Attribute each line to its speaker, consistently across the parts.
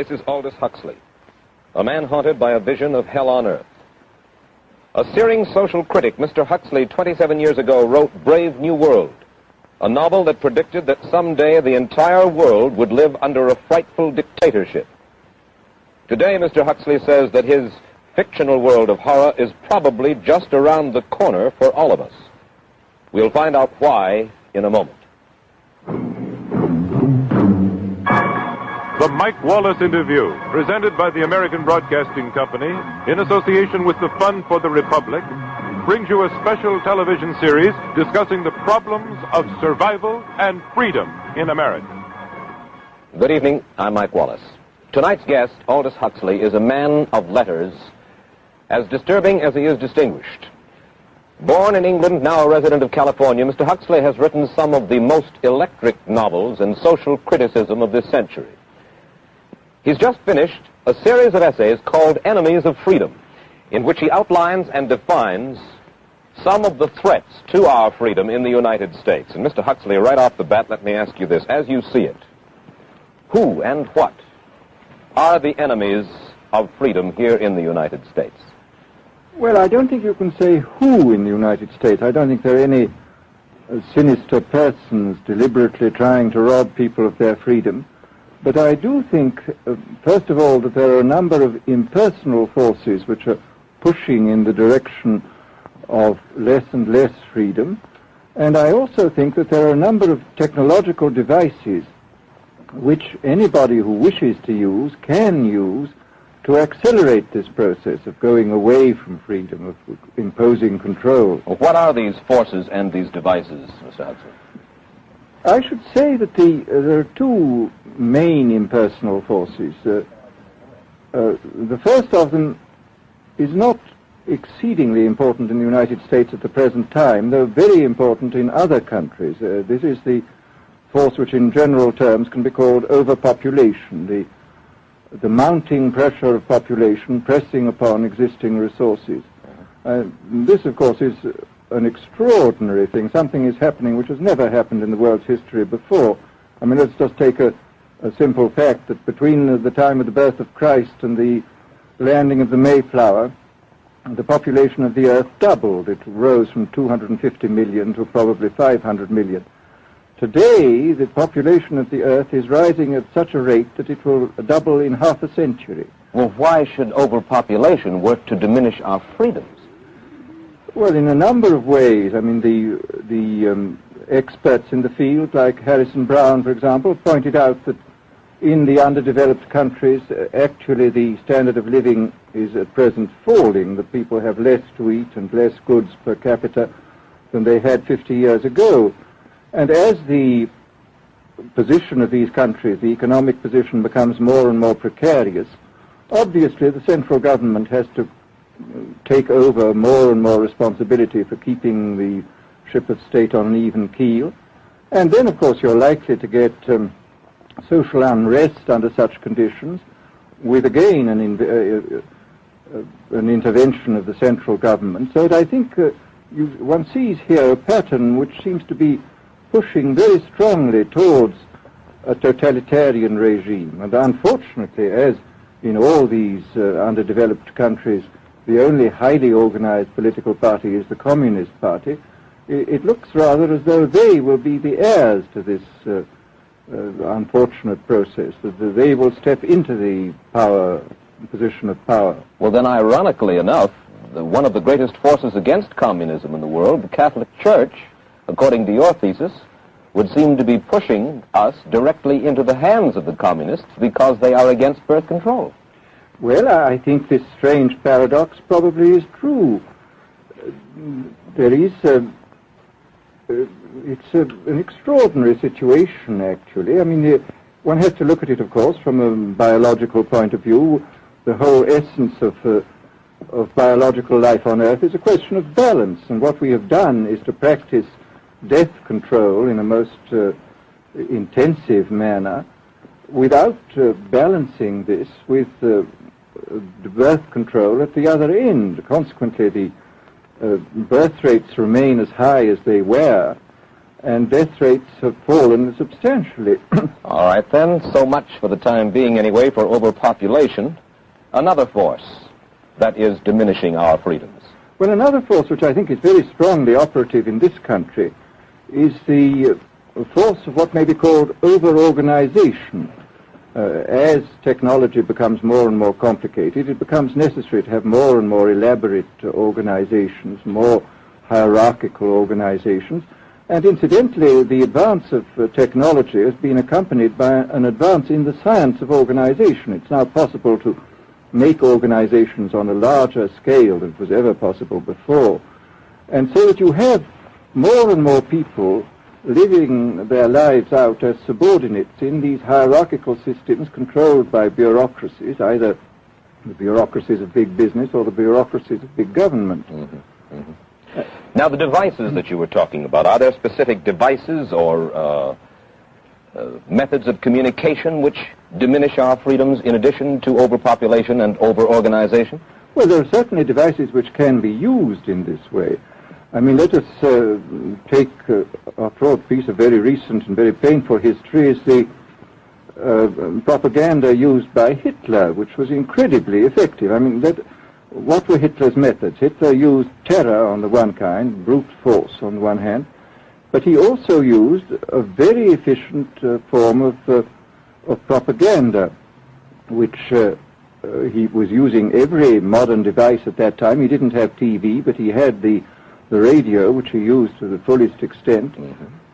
Speaker 1: This is Aldous Huxley, a man haunted by a vision of hell on earth. A searing social critic, Mr. Huxley, 27 years ago, wrote Brave New World, a novel that predicted that someday the entire world would live under a frightful dictatorship. Today, Mr. Huxley says that his fictional world of horror is probably just around the corner for all of us. We'll find out why in a moment.
Speaker 2: The Mike Wallace Interview, presented by the American Broadcasting Company in association with the Fund for the Republic, brings you a special television series discussing the problems of survival and freedom in America.
Speaker 1: Good evening. I'm Mike Wallace. Tonight's guest, Aldous Huxley, is a man of letters, as disturbing as he is distinguished. Born in England, now a resident of California, Mr. Huxley has written some of the most electric novels and social criticism of this century. He's just finished a series of essays called Enemies of Freedom, in which he outlines and defines some of the threats to our freedom in the United States. And Mr. Huxley, right off the bat, let me ask you this. As you see it, who and what are the enemies of freedom here in the United States?
Speaker 3: Well, I don't think you can say who in the United States. I don't think there are any sinister persons deliberately trying to rob people of their freedom. But I do think, first of all, that there are a number of impersonal forces which are pushing in the direction of less and less freedom. And I also think that there are a number of technological devices which anybody who wishes to use can use to accelerate this process of going away from freedom, of imposing control.
Speaker 1: Well, what are these forces and these devices, Mr. Huxley?
Speaker 3: I should say that there are two main impersonal forces. The first of them is not exceedingly important in the United States at the present time, though very important in other countries. This is the force which in general terms can be called overpopulation, the mounting pressure of population pressing upon existing resources. This, of course, is an extraordinary thing. Something is happening which has never happened in the world's history before. I mean, let's just take a simple fact that between the time of the birth of Christ and the landing of the Mayflower, the population of the Earth doubled. It rose from 250 million to probably 500 million. Today, the population of the Earth is rising at such a rate that it will double in half a century.
Speaker 1: Well, why should overpopulation work to diminish our freedoms?
Speaker 3: Well, in a number of ways. I mean, the experts in the field, like Harrison Brown, for example, pointed out that in the underdeveloped countries, actually the standard of living is at present falling, that people have less to eat and less goods per capita than they had 50 years ago. And as the position of these countries, the economic position, becomes more and more precarious, obviously the central government has to take over more and more responsibility for keeping the ship of state on an even keel. And then, of course, you're likely to get social unrest under such conditions, with again an intervention of the central government. So that I think one sees here a pattern which seems to be pushing very strongly towards a totalitarian regime. And unfortunately, as in all these underdeveloped countries, the only highly organized political party is the Communist Party, it looks rather as though they will be the heirs to this unfortunate process, that they will step into the position of power.
Speaker 1: Well, then, ironically enough, one of the greatest forces against communism in the world, the Catholic Church, according to your thesis, would seem to be pushing us directly into the hands of the communists because they are against birth control.
Speaker 3: Well, I think this strange paradox probably is true. There is it's an extraordinary situation, actually. I mean, one has to look at it, of course, from a biological point of view. The whole essence of biological life on Earth is a question of balance, and what we have done is to practice death control in a most intensive manner without balancing this with birth control at the other end. Consequently, the birth rates remain as high as they were, and death rates have fallen substantially.
Speaker 1: All right, then, so much for the time being anyway for overpopulation. Another force that is diminishing our freedoms.
Speaker 3: Well, another force which I think is very strongly operative in this country is the force of what may be called over-organization. As technology becomes more and more complicated, it becomes necessary to have more and more elaborate organizations, more hierarchical organizations. And incidentally, the advance of technology has been accompanied by an advance in the science of organization. It's now possible to make organizations on a larger scale than was ever possible before. And so that you have more and more people living their lives out as subordinates in these hierarchical systems controlled by bureaucracies, either the bureaucracies of big business or the bureaucracies of big government.
Speaker 1: Now, the devices that you were talking about, are there specific devices or methods of communication which diminish our freedoms in addition to overpopulation and over-organization?
Speaker 3: Well, there are certainly devices which can be used in this way. I mean, let us take, after all, a piece of very recent and very painful history is the propaganda used by Hitler, which was incredibly effective. I mean, what were Hitler's methods? Hitler used terror on the one kind, brute force on the one hand, but he also used a very efficient form of propaganda, which he was using every modern device at that time. He didn't have TV, but he had the radio, which he used to the fullest extent,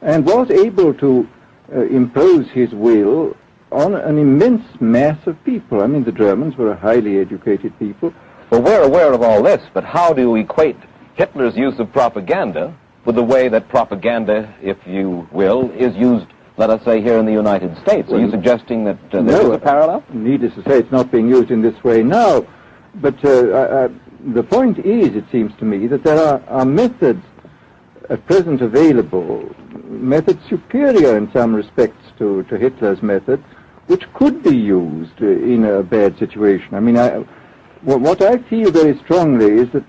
Speaker 3: and was able to impose his will on an immense mass of people. I mean, the Germans were a highly educated people.
Speaker 1: Well, we're aware of all this, but how do you equate Hitler's use of propaganda with the way that propaganda, if you will, is used, let us say, here in the United States? Are you suggesting that there is a parallel?
Speaker 3: Needless to say, it's not being used in this way now, but the point is, it seems to me, that there are methods at present available, methods superior in some respects to Hitler's method, which could be used in a bad situation. I mean, what I feel very strongly is that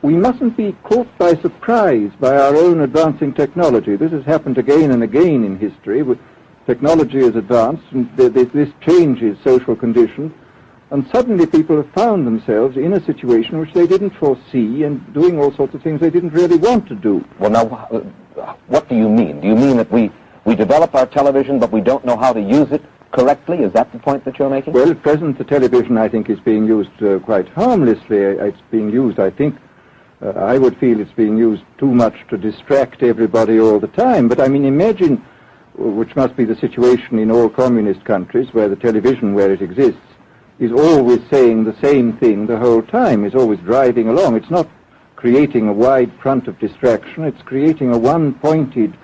Speaker 3: we mustn't be caught by surprise by our own advancing technology. This has happened again and again in history. Technology has advanced, and this changes social conditions, and suddenly people have found themselves in a situation which they didn't foresee and doing all sorts of things they didn't really want to do.
Speaker 1: Well, now, what do you mean? Do you mean that we develop our television, but we don't know how to use it correctly? Is that the point that you're making?
Speaker 3: Well, at present, the television, I think, is being used quite harmlessly. It's being used, I think, I would feel it's being used too much to distract everybody all the time. But, I mean, imagine, which must be the situation in all communist countries, where the television, where it exists, is always saying the same thing the whole time, is always driving along. It's not creating a wide front of distraction, it's creating a one-pointed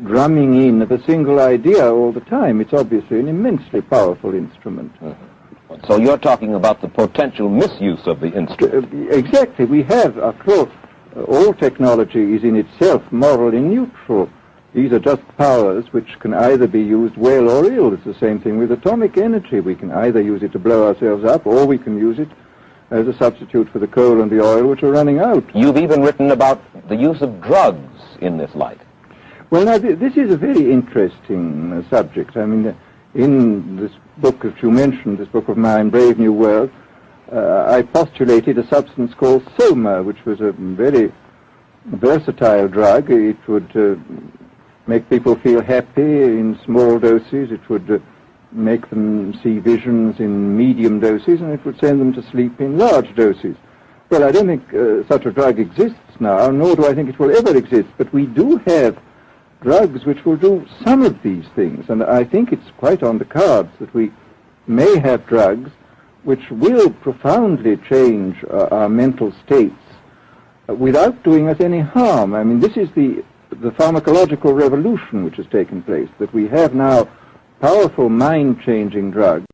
Speaker 3: drumming in of a single idea all the time. It's obviously an immensely powerful instrument.
Speaker 1: So you're talking about the potential misuse of the instrument.
Speaker 3: Exactly. We have, after all technology is in itself morally neutral. These are just powers which can either be used well or ill. It's the same thing with atomic energy. We can either use it to blow ourselves up, or we can use it as a substitute for the coal and the oil, which are running out.
Speaker 1: You've even written about the use of drugs in this light.
Speaker 3: Well, now, this is a very interesting subject. I mean, in this book that you mentioned, this book of mine, Brave New World, I postulated a substance called soma, which was a very versatile drug. It would make people feel happy in small doses. It would make them see visions in medium doses, and it would send them to sleep in large doses. Well, I don't think such a drug exists now, nor do I think it will ever exist, but we do have drugs which will do some of these things, and I think it's quite on the cards that we may have drugs which will profoundly change our mental states without doing us any harm. I mean, this is the pharmacological revolution which has taken place, that we have now powerful mind-changing drugs,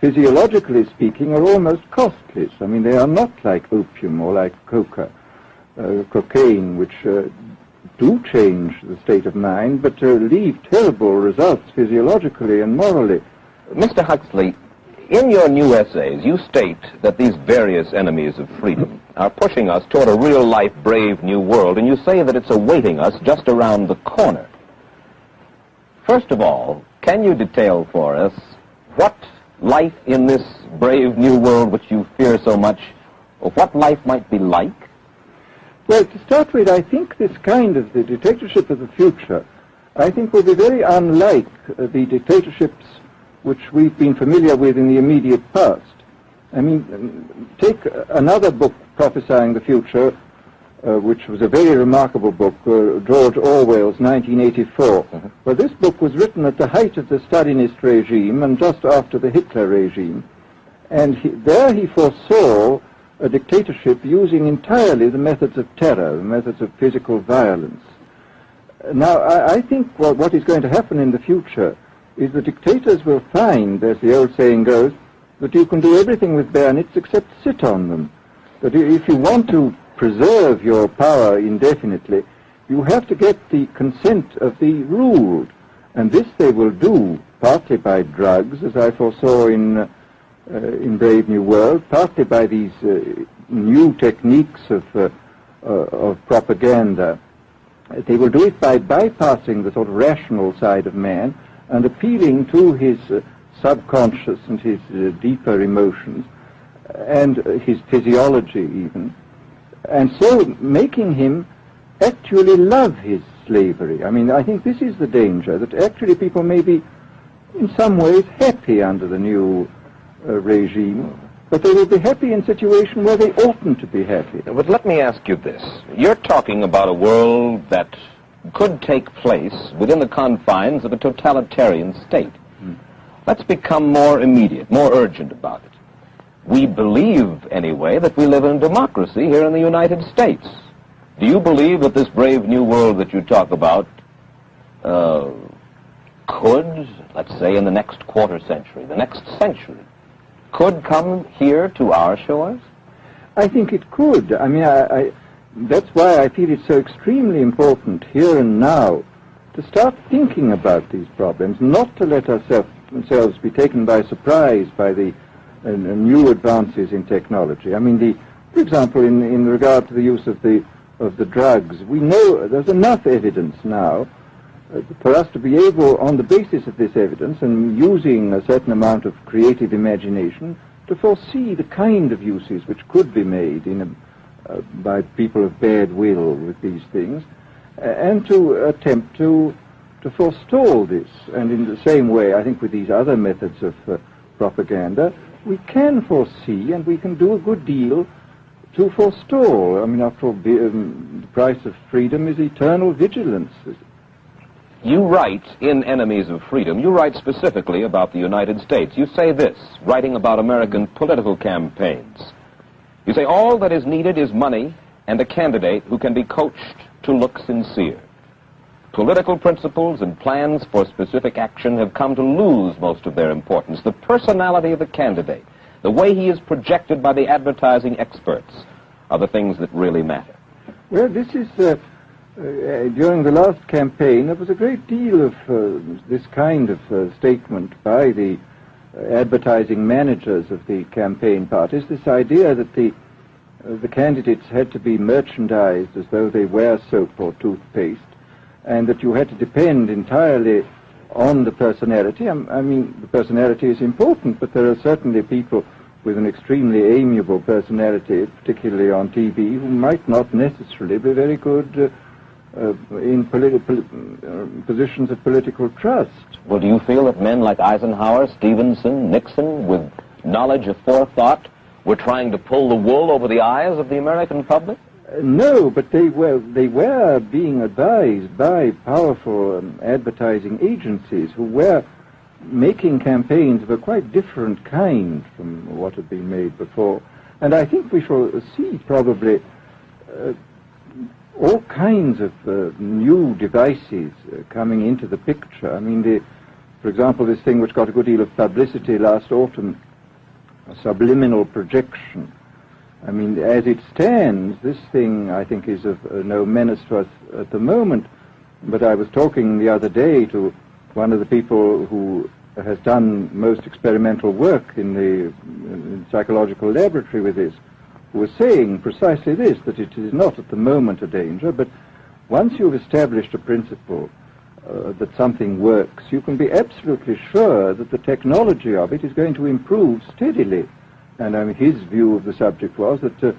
Speaker 3: physiologically speaking, are almost costless. I mean, they are not like opium or like cocaine, which do change the state of mind, but leave terrible results physiologically and morally.
Speaker 1: Mr. Huxley, In your new essays, you state that these various enemies of freedom are pushing us toward a real-life, brave new world, and you say that it's awaiting us just around the corner. First of all, can you detail for us what life in this brave new world which you fear so much, or what life might be like?
Speaker 3: Well, to start with, I think this kind of the dictatorship of the future, I think will be very unlike the dictatorships which we've been familiar with in the immediate past. I mean, take another book prophesying the future, which was a very remarkable book, George Orwell's 1984. Well, this book was written at the height of the Stalinist regime and just after the Hitler regime. And there he foresaw a dictatorship using entirely the methods of terror, the methods of physical violence. Now, I think what is going to happen in the future is the dictators will find, as the old saying goes, that you can do everything with bayonets except sit on them. That if you want to preserve your power indefinitely, you have to get the consent of the ruled. And this they will do partly by drugs, as I foresaw in Brave New World, partly by these new techniques of propaganda. They will do it by bypassing the sort of rational side of man and appealing to his subconscious and his deeper emotions and his physiology even, and so making him actually love his slavery. I mean, I think this is the danger, that actually people may be in some ways happy under the new regime, but they will be happy in a situation where they oughtn't to be happy.
Speaker 1: But let me ask you this. You're talking about a world that could take place within the confines of a totalitarian state. Let's become more immediate, more urgent about it. We believe, anyway, that we live in a democracy here in the United States. Do you believe that this brave new world that you talk about could, let's say, in the next quarter century, the next century, could come here to our shores?
Speaker 3: I think it could. I mean, that's why I feel it's so extremely important here and now to start thinking about these problems, not to let ourselves be taken by surprise by the new advances in technology. I mean, for example, in regard to the use of the drugs, we know there's enough evidence now for us to be able, on the basis of this evidence and using a certain amount of creative imagination, to foresee the kind of uses which could be made by people of bad will with these things, and to attempt to forestall this. And in the same way, I think with these other methods of propaganda, we can foresee and we can do a good deal to forestall. I mean, after all, the price of freedom is eternal vigilance.
Speaker 1: You write in Enemies of Freedom, you write specifically about the United States. You say this, writing about American political campaigns. You say, all that is needed is money and a candidate who can be coached to look sincere. Political principles and plans for specific action have come to lose most of their importance. The personality of the candidate, the way he is projected by the advertising experts, are the things that really matter.
Speaker 3: Well, this is, during the last campaign, there was a great deal of this kind of statement by the advertising managers of the campaign parties, this idea that the candidates had to be merchandised as though they were soap or toothpaste, and that you had to depend entirely on the personality. I mean, the personality is important, but there are certainly people with an extremely amiable personality, particularly on TV, who might not necessarily be very good in positions of political trust.
Speaker 1: Well, do you feel that men like Eisenhower, Stevenson, Nixon, with knowledge of forethought, were trying to pull the wool over the eyes of the American public?
Speaker 3: No, but they were being advised by powerful advertising agencies who were making campaigns of a quite different kind from what had been made before. And I think we shall see probably all kinds of new devices coming into the picture. I mean, for example, this thing which got a good deal of publicity last autumn, subliminal projection. I mean, as it stands, this thing, I think, is of no menace to us at the moment. But I was talking the other day to one of the people who has done most experimental work in the psychological laboratory with this, who was saying precisely this, that it is not at the moment a danger, but once you've established a principle that something works, you can be absolutely sure that the technology of it is going to improve steadily. And his view of the subject was that,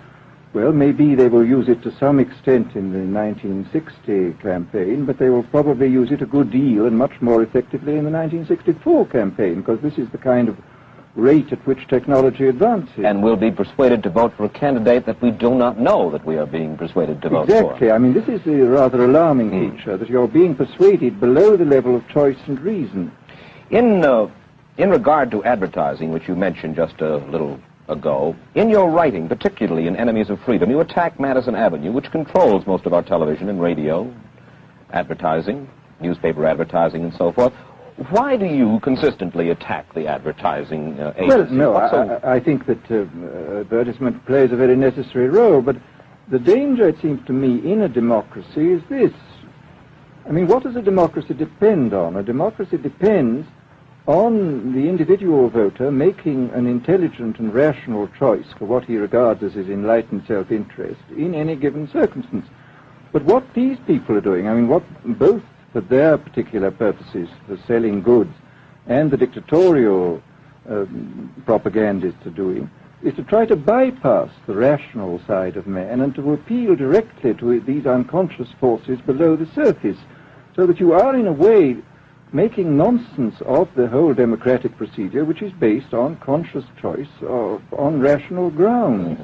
Speaker 3: well, maybe they will use it to some extent in the 1960 campaign, but they will probably use it a good deal and much more effectively in the 1964 campaign, because this is the kind of rate at which technology advances.
Speaker 1: And we'll be persuaded to vote for a candidate that we do not know that we are being persuaded to vote for.
Speaker 3: Exactly. I mean, this is the rather alarming feature, that you're being persuaded below the level of choice and reason.
Speaker 1: In regard to advertising, which you mentioned just a little ago, in your writing, particularly in Enemies of Freedom, you attack Madison Avenue, which controls most of our television and radio advertising, newspaper advertising, and so forth. Why do you consistently attack the advertising agency?
Speaker 3: Well, no, I think that advertisement plays a very necessary role, but the danger, it seems to me, in a democracy is this. I mean, what does a democracy depend on? A democracy depends on the individual voter making an intelligent and rational choice for what he regards as his enlightened self-interest in any given circumstance. But what these people are doing, I mean, what both for their particular purposes, for selling goods, and the dictatorial propagandists are doing, is to try to bypass the rational side of man and to appeal directly to these unconscious forces below the surface, so that you are, in a way, making nonsense of the whole democratic procedure, which is based on conscious choice on rational grounds.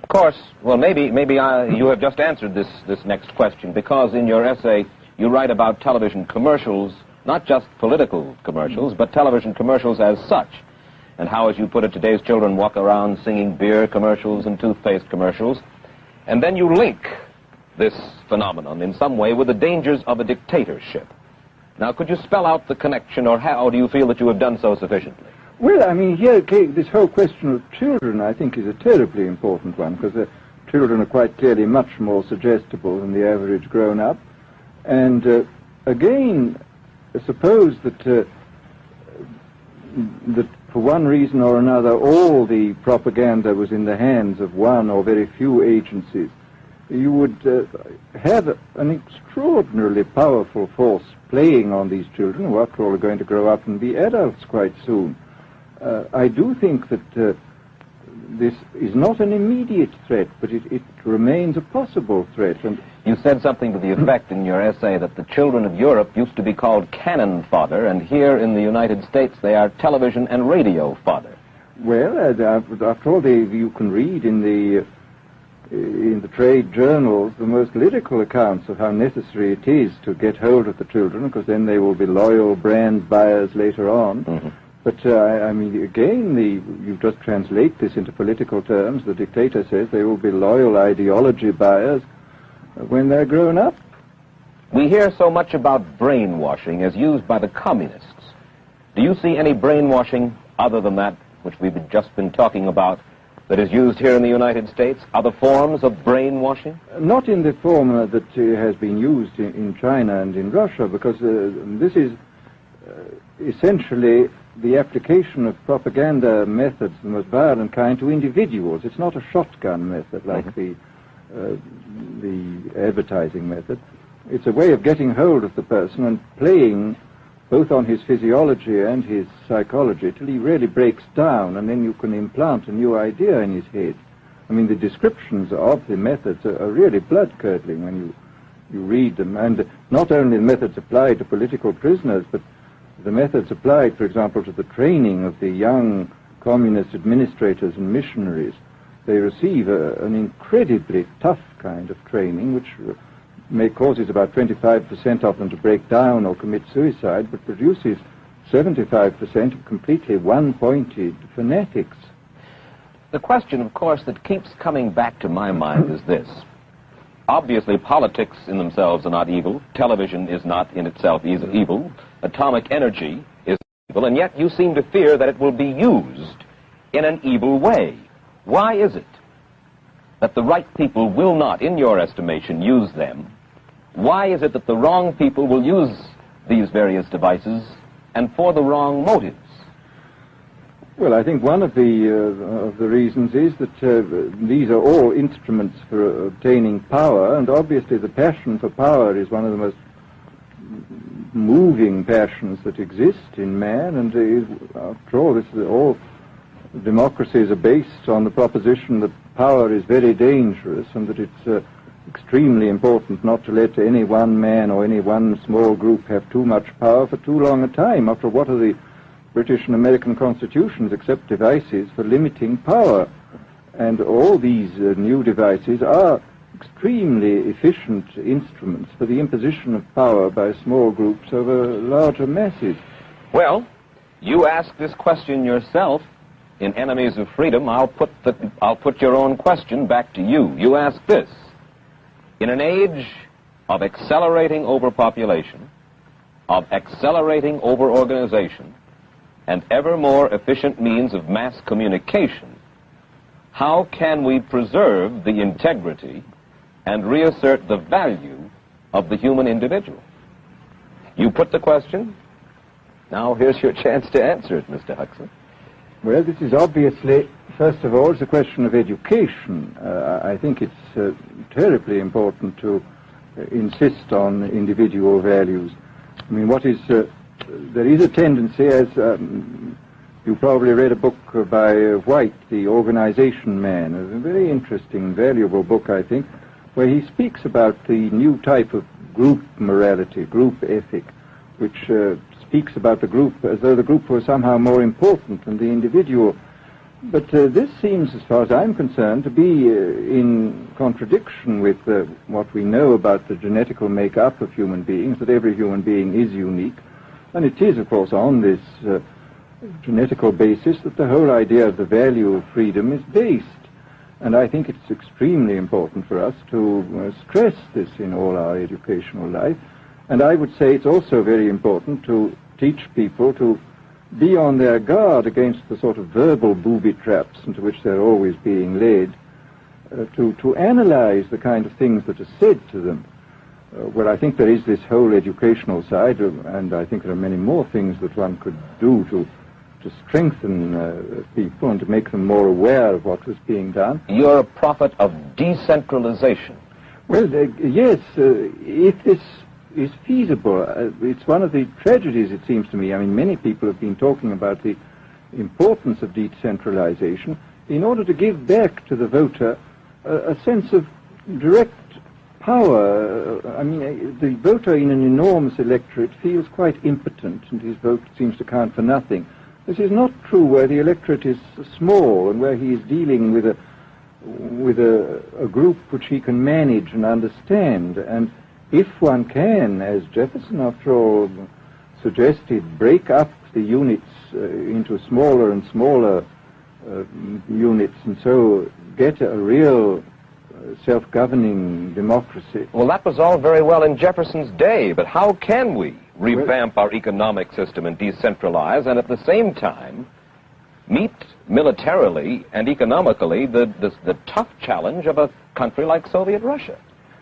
Speaker 1: Of course, well, maybe you have just answered this next question, because in your essay you write about television commercials, not just political commercials, but television commercials as such, and how, as you put it, today's children walk around singing beer commercials and toothpaste commercials, and then you link this phenomenon in some way with the dangers of a dictatorship. Now, could you spell out the connection, or how do you feel that you have done so sufficiently?
Speaker 3: Well, I mean, here, this whole question of children, I think, is a terribly important one, because the children are quite clearly much more suggestible than the average grown-up. And again, suppose that for one reason or another all the propaganda was in the hands of one or very few agencies, you would have an extraordinarily powerful force playing on these children, who after all are going to grow up and be adults quite soon. I do think that this is not an immediate threat, but it remains a possible threat. And
Speaker 1: you said something to the effect in your essay that the children of Europe used to be called cannon fodder, and here in the United States they are television and radio fodder.
Speaker 3: Well, after all, you can read in the trade journals the most lyrical accounts of how necessary it is to get hold of the children, because then they will be loyal brand buyers later on. Mm-hmm. But, I mean, again, you just translate this into political terms. The dictator says they will be loyal ideology buyers when they're grown up.
Speaker 1: We hear so much about brainwashing as used by the communists. Do you see any brainwashing other than that which we've just been talking about that is used here in the United States? Other forms of brainwashing?
Speaker 3: Not in the form that has been used in China and in Russia, because this is essentially the application of propaganda methods, the most violent kind, to individuals. It's not a shotgun method like the advertising method. It's a way of getting hold of the person and playing both on his physiology and his psychology till he really breaks down, and then you can implant a new idea in his head. I mean, the descriptions of the methods are really blood-curdling when you read them, and not only the methods applied to political prisoners, but the methods applied, for example, to the training of the young communist administrators and missionaries. They receive an incredibly tough kind of training, which may causes about 25% of them to break down or commit suicide, but produces 75% of completely one-pointed fanatics.
Speaker 1: The question, of course, that keeps coming back to my mind is this. Obviously, politics in themselves are not evil. Television is not in itself evil. Atomic energy is evil, and yet you seem to fear that it will be used in an evil way. Why is it that the right people will not, in your estimation, use them? Why is it that the wrong people will use these various devices and for the wrong motives?
Speaker 3: Well, I think one of the reasons is that these are all instruments for obtaining power, and obviously the passion for power is one of the most moving passions that exist in man, and after all, all democracies are based on the proposition that power is very dangerous and that it's extremely important not to let any one man or any one small group have too much power for too long a time. After all, what are the British and American constitutions except devices for limiting power? And all these new devices are extremely efficient instruments for the imposition of power by small groups over larger masses.
Speaker 1: Well, you ask this question yourself in Enemies of Freedom. I'll put your own question back to you. You ask this: in an age of accelerating overpopulation, of accelerating overorganization, and ever more efficient means of mass communication, how can we preserve the integrity and reassert the value of the human individual? You put the question. Now here's your chance to answer it, Mr. Huxley.
Speaker 3: Well, this is obviously, first of all, it's a question of education. I think it's terribly important to insist on individual values. I mean, there is a tendency, as you probably read a book by White, The Organization Man, a very interesting, valuable book, I think, where he speaks about the new type of group morality, group ethic, which speaks about the group as though the group was somehow more important than the individual. But this seems, as far as I'm concerned, to be in contradiction with what we know about the genetical makeup of human beings, that every human being is unique. And it is, of course, on this genetical basis that the whole idea of the value of freedom is based. And I think it's extremely important for us to stress this in all our educational life. And I would say it's also very important to teach people to be on their guard against the sort of verbal booby traps into which they're always being led, to analyze the kind of things that are said to them. Well, I think there is this whole educational side, and I think there are many more things that one could do to strengthen people and to make them more aware of what was being done.
Speaker 1: You're a prophet of decentralization.
Speaker 3: Well, yes, if this is feasible. It's one of the tragedies, it seems to me. I mean, many people have been talking about the importance of decentralization in order to give back to the voter a sense of direct power. I mean, the voter in an enormous electorate feels quite impotent, and his vote seems to count for nothing. This is not true where the electorate is small and where he is dealing with a group which he can manage and understand. And if one can, as Jefferson, after all, suggested, break up the units into smaller and smaller units, and so get a real self-governing democracy.
Speaker 1: Well, that was all very well in Jefferson's day, but how can we revamp our economic system and decentralize and at the same time meet militarily and economically the tough challenge of a country like Soviet Russia?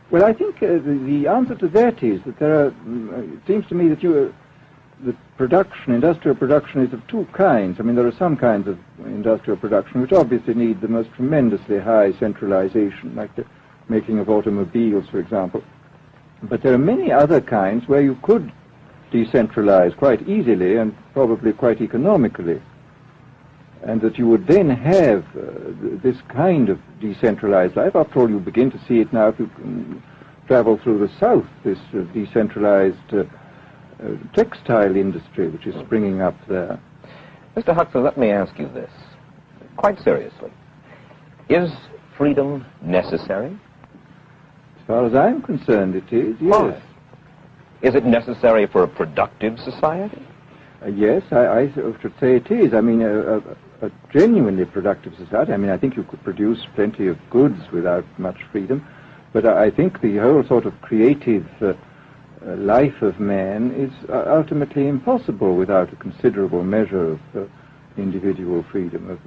Speaker 3: Well, I think the answer to that is that there are, it seems to me that the production, industrial production, is of two kinds. I mean, there are some kinds of industrial production which obviously need the most tremendously high centralization, like the making of automobiles, for example. But there are many other kinds where you could decentralize quite easily and probably quite economically, and that you would then have this kind of decentralized life. After all, you begin to see it now if you travel through the South, this decentralized textile industry which is springing up there.
Speaker 1: Mr. Huxley, let me ask you this, quite seriously. Is freedom necessary?
Speaker 3: As far as I'm concerned, it is, yes.
Speaker 1: Why? Is it necessary for a productive society?
Speaker 3: Yes, I should say it is. I mean, a genuinely productive society. I mean, I think you could produce plenty of goods without much freedom, but I think the whole sort of creative life of man is ultimately impossible without a considerable measure of individual freedom,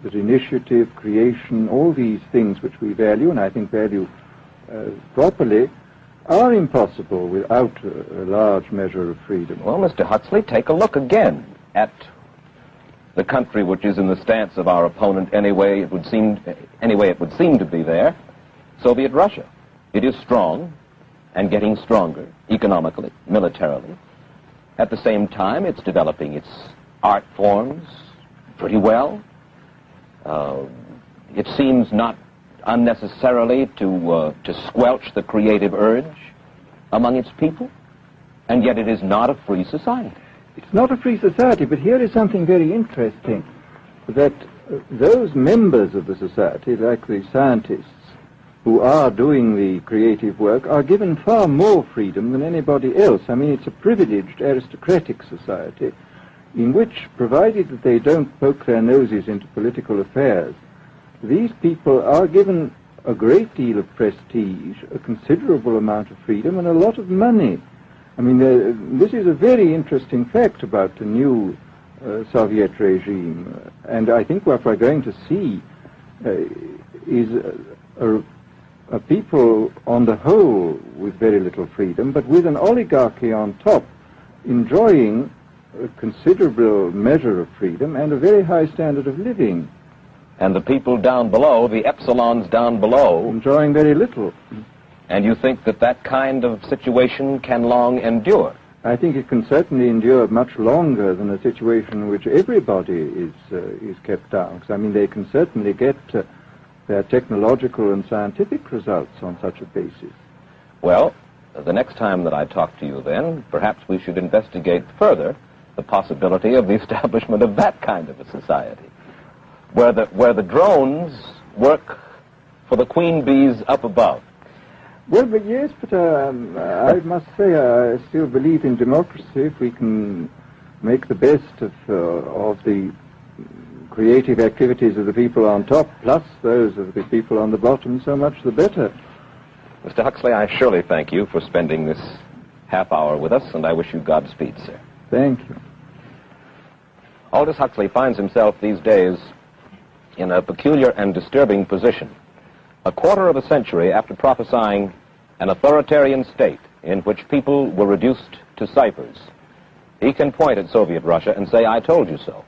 Speaker 3: that initiative, creation, all these things which we value, and I think value properly, are impossible without a large measure of freedom.
Speaker 1: Well, Mr. Huxley, take a look again at the country which is in the stance of our opponent anyway it would seem to be there, Soviet Russia. It is strong and getting stronger economically, militarily. At the same time, it's developing its art forms pretty well. It seems not unnecessarily to squelch the creative urge among its people, and yet it is not a free society.
Speaker 3: It's not a free society, but here is something very interesting, that those members of the society, like the scientists who are doing the creative work, are given far more freedom than anybody else. I mean, it's a privileged aristocratic society in which, provided that they don't poke their noses into political affairs, these people are given a great deal of prestige, a considerable amount of freedom, and a lot of money. I mean, this is a very interesting fact about the new Soviet regime, and I think what we're going to see is a people on the whole with very little freedom, but with an oligarchy on top, enjoying a considerable measure of freedom and a very high standard of living.
Speaker 1: And the people down below, the epsilons down below,
Speaker 3: enjoying very little.
Speaker 1: And you think that that kind of situation can long endure?
Speaker 3: I think it can certainly endure much longer than a situation in which everybody is kept down. Because, I mean, they can certainly get their technological and scientific results on such a basis.
Speaker 1: Well, the next time that I talk to you then, perhaps we should investigate further the possibility of the establishment of that kind of a society, where the drones work for the queen bees up above.
Speaker 3: Well, but yes, but I must say I still believe in democracy. If we can make the best of the creative activities of the people on top, plus those of the people on the bottom, so much the better.
Speaker 1: Mr. Huxley, I surely thank you for spending this half hour with us, and I wish you Godspeed, sir.
Speaker 3: Thank you.
Speaker 1: Aldous Huxley finds himself these days in a peculiar and disturbing position. A quarter of a century after prophesying an authoritarian state in which people were reduced to ciphers, he can point at Soviet Russia and say, "I told you so."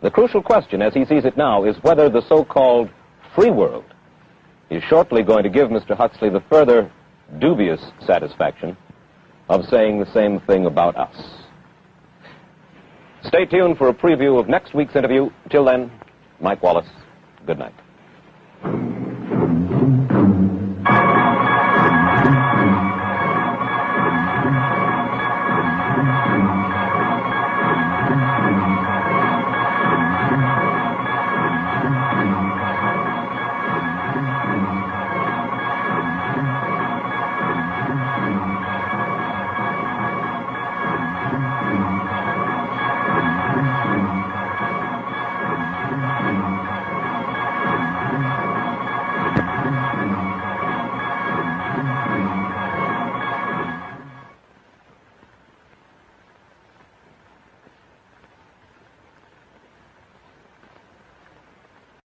Speaker 1: The crucial question, as he sees it now, is whether the so-called free world is shortly going to give Mr. Huxley the further dubious satisfaction of saying the same thing about us. Stay tuned for a preview of next week's interview. Till then, Mike Wallace, good night.